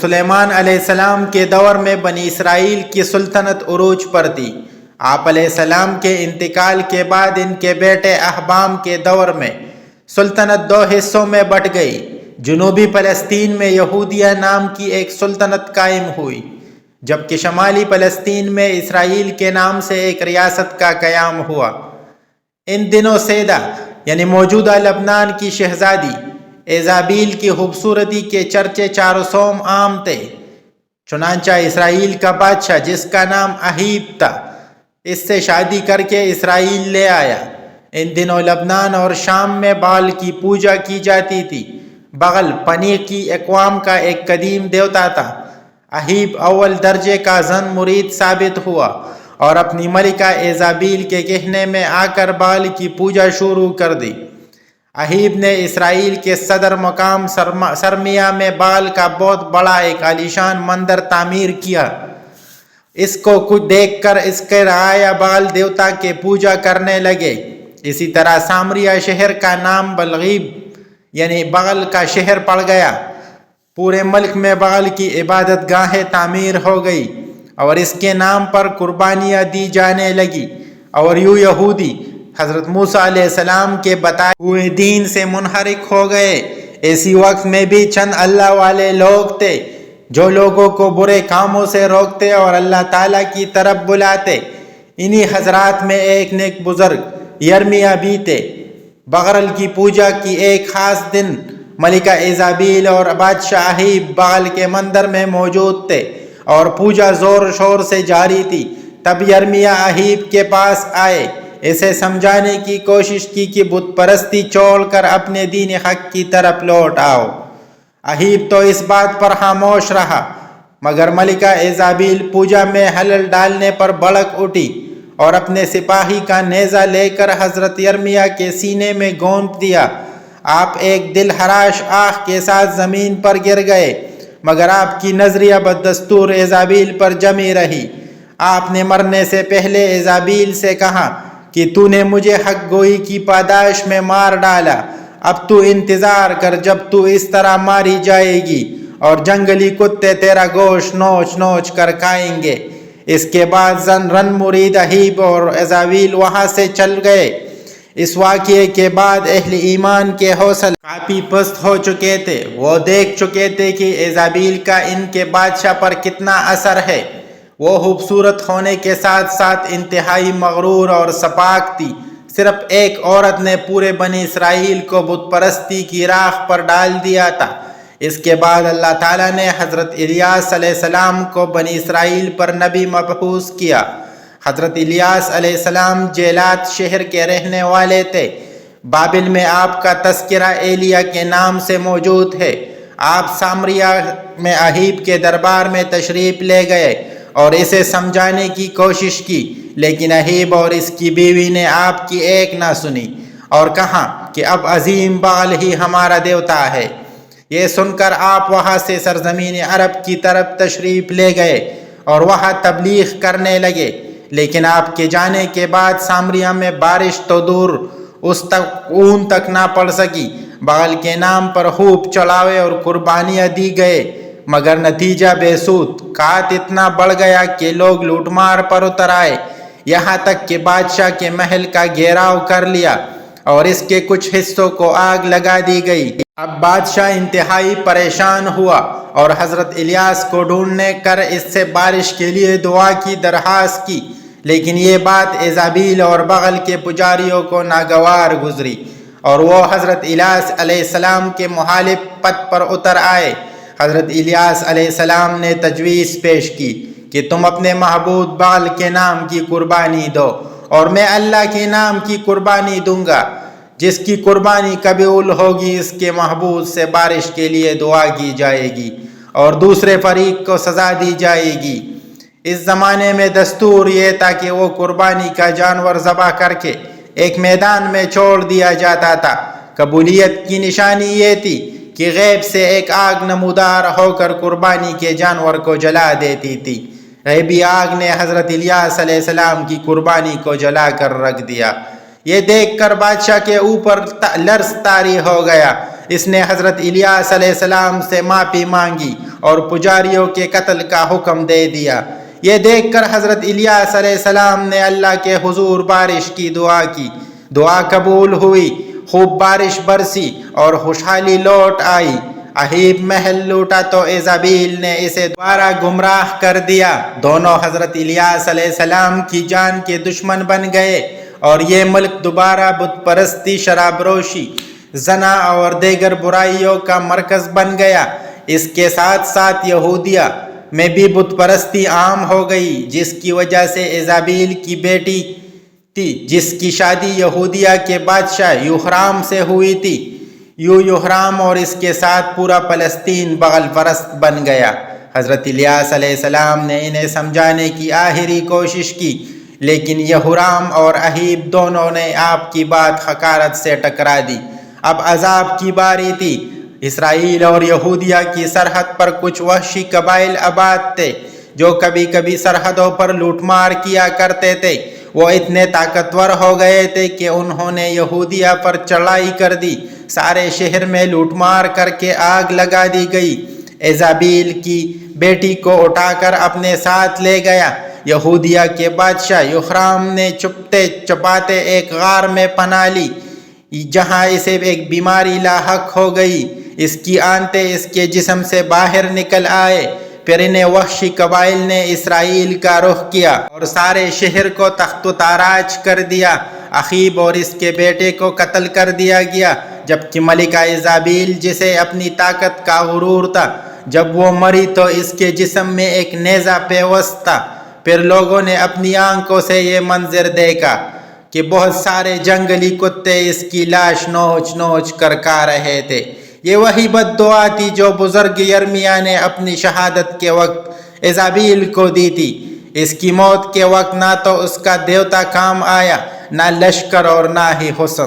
سلیمان علیہ السلام کے دور میں بنی اسرائیل کی سلطنت عروج پر تھی۔ آپ علیہ السلام کے انتقال کے بعد ان کے بیٹے احبام کے دور میں سلطنت دو حصوں میں بٹ گئی۔ جنوبی فلسطین میں یہودیہ نام کی ایک سلطنت قائم ہوئی، جبکہ شمالی فلسطین میں اسرائیل کے نام سے ایک ریاست کا قیام ہوا۔ ان دنوں سیدہ یعنی موجودہ لبنان کی شہزادی ایزابیل کی خوبصورتی کے چرچے چاروں سوم عام تھے۔ چنانچہ اسرائیل کا بادشاہ جس کا نام اہیب تھا اس سے شادی کر کے اسرائیل لے آیا۔ ان دنوں لبنان اور شام میں بال کی پوجا کی جاتی تھی۔ بغل پنی کی اقوام کا ایک قدیم دیوتا تھا۔ اہیب اول درجے کا زن مرید ثابت ہوا اور اپنی ملکہ ایزابیل کے کہنے میں آ کر بال کی پوجا شروع کر دی۔ اہیب نے اسرائیل کے صدر مقام سرمیا میں بال کا بہت بڑا ایک عالیشان مندر تعمیر کیا۔ اس کو کچھ دیکھ کر اس کے رعایا بال دیوتا کے پوجا کرنے لگے۔ اسی طرح سامریہ شہر کا نام بلغیب یعنی بغل کا شہر پڑ گیا۔ پورے ملک میں بغل کی عبادت گاہیں تعمیر ہو گئی اور اس کے نام پر قربانیاں دی جانے لگی، اور یوں یہودی حضرت موسیٰ علیہ السلام کے بتائے ہوئے دین سے منحرف ہو گئے۔ اسی وقت میں بھی چند اللہ والے لوگ تھے جو لوگوں کو برے کاموں سے روکتے اور اللہ تعالیٰ کی طرف بلاتے۔ انہی حضرات میں ایک نیک بزرگ یرمیہ بھی تھے۔ بغرل کی پوجا کی ایک خاص دن ملکہ ایزابیل اور بادشاہ اہیب بغل کے مندر میں موجود تھے اور پوجا زور شور سے جاری تھی۔ تب یرمیہ اہیب کے پاس آئے، اسے سمجھانے کی کوشش کی کہ بت پرستی چھوڑ کر اپنے دین حق کی طرف لوٹ آؤ۔ اہیب تو اس بات پر خاموش رہا، مگر ملکہ ایزابیل پوجا میں خلل ڈالنے پر بھڑک اٹھی اور اپنے سپاہی کا نیزہ لے کر حضرت یرمیہ کے سینے میں گونج دیا۔ آپ ایک دل خراش آہ کے ساتھ زمین پر گر گئے، مگر آپ کی نظریہ بدستور ایزابیل پر جمی رہی۔ آپ نے مرنے سے پہلے ایزابیل سے کہا کہ تو نے مجھے حق گوئی کی پاداش میں مار ڈالا، اب تو انتظار کر جب تو اس طرح ماری جائے گی اور جنگلی کتے تیرا گوشت نوچ نوچ کر کھائیں گے۔ اس کے بعد زن رن مرید اہیب اور ایزابیل وہاں سے چل گئے۔ اس واقعے کے بعد اہل ایمان کے حوصلے کافی پست ہو چکے تھے۔ وہ دیکھ چکے تھے کہ ایزابیل کا ان کے بادشاہ پر کتنا اثر ہے۔ وہ خوبصورت ہونے کے ساتھ ساتھ انتہائی مغرور اور سپاک تھی۔ صرف ایک عورت نے پورے بنی اسرائیل کو بت پرستی کی راہ پر ڈال دیا تھا۔ اس کے بعد اللہ تعالیٰ نے حضرت الیاس علیہ السلام کو بنی اسرائیل پر نبی مبعوث کیا۔ حضرت الیاس علیہ السلام جیلات شہر کے رہنے والے تھے۔ بابل میں آپ کا تذکرہ ایلیا کے نام سے موجود ہے۔ آپ سامریہ میں اہیب کے دربار میں تشریف لے گئے اور اسے سمجھانے کی کوشش کی، لیکن اہیب اور اس کی بیوی نے آپ کی ایک نہ سنی اور کہا کہ اب عظیم بال ہی ہمارا دیوتا ہے۔ یہ سن کر آپ وہاں سے سرزمین عرب کی طرف تشریف لے گئے اور وہاں تبلیغ کرنے لگے، لیکن آپ کے جانے کے بعد سامریہ میں بارش تو دور اس تک اون تک نہ پڑ سکی۔ بال کے نام پر خوب چڑھاوے اور قربانیاں دی گئے، مگر نتیجہ بے سود۔ کات اتنا بڑھ گیا کہ لوگ لوٹ مار پر اتر آئے، یہاں تک کہ بادشاہ کے محل کا گھیراؤ کر لیا اور اس کے کچھ حصوں کو آگ لگا دی گئی۔ اب بادشاہ انتہائی پریشان ہوا اور حضرت الیاس کو ڈھونڈنے کر اس سے بارش کے لیے دعا کی درخواست کی، لیکن یہ بات ایزابیل اور بغل کے پجاریوں کو ناگوار گزری اور وہ حضرت الیاس علیہ السلام کے مخالف پد پر اتر آئے۔ حضرت الیاس علیہ السلام نے تجویز پیش کی کہ تم اپنے معبود بال کے نام کی قربانی دو اور میں اللہ کے نام کی قربانی دوں گا۔ جس کی قربانی قبول ہوگی اس کے معبود سے بارش کے لیے دعا کی جائے گی اور دوسرے فریق کو سزا دی جائے گی۔ اس زمانے میں دستور یہ تھا کہ وہ قربانی کا جانور ذبح کر کے ایک میدان میں چھوڑ دیا جاتا تھا۔ قبولیت کی نشانی یہ تھی کہ غیب سے ایک آگ نمودار ہو کر قربانی کے جانور کو جلا دیتی تھی۔ غیبی آگ نے حضرت الیاس علیہ السلام کی قربانی کو جلا کر رکھ دیا۔ یہ دیکھ کر بادشاہ کے اوپر لرز طاری ہو گیا۔ اس نے حضرت الیاس علیہ السلام سے معافی مانگی اور پجاریوں کے قتل کا حکم دے دیا۔ یہ دیکھ کر حضرت الیاس علیہ السلام نے اللہ کے حضور بارش کی دعا کی، دعا قبول ہوئی، خوب بارش برسی اور خوشحالی لوٹ آئی۔ اہیب محل لوٹا تو ایزابیل نے اسے دوبارہ گمراہ کر دیا۔ دونوں حضرت الیاس علیہ السلام کی جان کے دشمن بن گئے اور یہ ملک دوبارہ بت پرستی، شراب نوشی، زنا اور دیگر برائیوں کا مرکز بن گیا۔ اس کے ساتھ ساتھ یہودیہ میں بھی بت پرستی عام ہو گئی، جس کی وجہ سے ایزابیل کی بیٹی تھی جس کی شادی یہودیہ کے بادشاہ یوحرام سے ہوئی تھی۔ یوحرام اور اس کے ساتھ پورا فلسطین بغل پرست بن گیا۔ حضرت الیاس علیہ السلام نے انہیں سمجھانے کی آخری کوشش کی، لیکن یوحرام اور اہیب دونوں نے آپ کی بات حقارت سے ٹکرا دی۔ اب عذاب کی باری تھی۔ اسرائیل اور یہودیہ کی سرحد پر کچھ وحشی قبائل آباد تھے جو کبھی کبھی سرحدوں پر لوٹ مار کیا کرتے تھے۔ وہ اتنے طاقتور ہو گئے تھے کہ انہوں نے یہودیہ پر چڑھائی کر دی۔ سارے شہر میں لوٹ مار کر کے آگ لگا دی گئی۔ ایزابیل کی بیٹی کو اٹھا کر اپنے ساتھ لے گیا۔ یہودیہ کے بادشاہ یوحرام نے چھپتے چھپاتے ایک غار میں پناہ لی، جہاں اسے ایک بیماری لاحق ہو گئی۔ اس کی آنتیں اس کے جسم سے باہر نکل آئے۔ پھر انہیں وحشی قبائل نے اسرائیل کا رخ کیا اور سارے شہر کو تخت و تاراج کر دیا۔ اخیب اور اس کے بیٹے کو قتل کر دیا گیا، جبکہ ملکہ ایزابیل، جسے اپنی طاقت کا غرور تھا، جب وہ مری تو اس کے جسم میں ایک نیزہ پیوست تھا۔ پھر لوگوں نے اپنی آنکھوں سے یہ منظر دیکھا کہ بہت سارے جنگلی کتے اس کی لاش نوچ نوچ کر کھا رہے تھے۔ یہ وہی بد دعا تھی جو بزرگ یرمیاہ نے اپنی شہادت کے وقت ایزابیل کو دی تھی۔ اس کی موت کے وقت نہ تو اس کا دیوتا کام آیا، نہ لشکر اور نہ ہی حسن۔